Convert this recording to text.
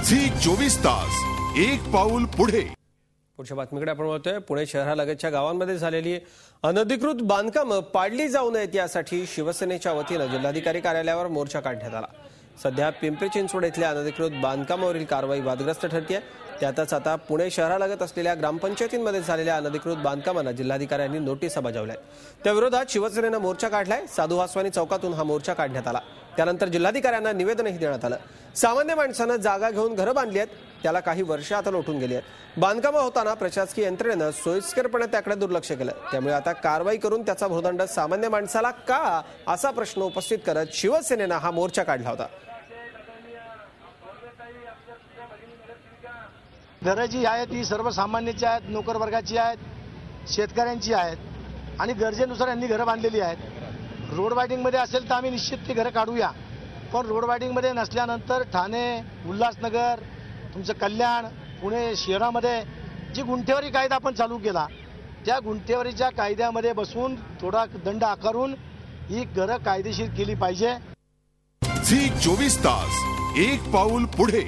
Zee 24 तास एक पाऊल पुढे। पुढच्या बातमीकडे आपण वळतोय। पुणे शहरालगतच्या गावांमध्ये झालेली अनधिकृत बांधकामं पाडली जाऊ नयेत यासाठी शिवसेनेच्या वतीने जिल्हाधिकारी कार्यालयावर मोर्चा काढण्यात आला। सध्या पिंपरी चिंचवड इथल्या अनधिकृत बांधकामावरील कारवाई वादग्रस्त ठरते। त्यातच आता पुणे शहरालगत असलेल्या ग्रामपंचायतींमध्ये झालेल्या अनधिकृत बांधकामांना जिल्हाधिकाऱ्यांनी नोटीसा बजावल्या। त्या विरोधात शिवसेनेने मोर्चा काढलाय। साधू वासवानी चौकातून हा मोर्चा काढण्यात आला। त्यानंतर जिल्हाधिकाऱ्यांना निवेदनही देण्यात आलं। सामान्य माणसांना जागा घेऊन घरं बांधली आहेत, त्याला काही वर्ष आता लोटून गेली आहेत। बांधकामं होताना प्रशासकीय यंत्रणेनं सोयीस्करपणे त्याकडे दुर्लक्ष केलं। त्यामुळे आता कारवाई करून त्याचा भोदंड सामान्य माणसाला का असा प्रश्न उपस्थित करत शिवसेनेनं हा मोर्चा काढला होता। घरं जी आहेत ती सर्वसामान्यांची आहेत, नोकर वर्गाची आहेत, शेतकऱ्यांची आहेत आणि गरजेनुसार यांनी घरं बांधलेली आहेत। रोड वायडिंगमध्ये असेल तर आम्ही निश्चित ती घरं काढूया, पण रोड वायडिंगमध्ये नसल्यानंतर ठाणे, उल्हासनगर, तुमचं कल्याण, पुणे शहरामध्ये जी गुंठेवारी कायदा आपण चालू केला, त्या गुंठेवारीच्या कायद्यामध्ये बसून थोडा दंड आकारून ही घरं कायदेशीर केली पाहिजे। झी 24 तास एक पाऊल पुढे।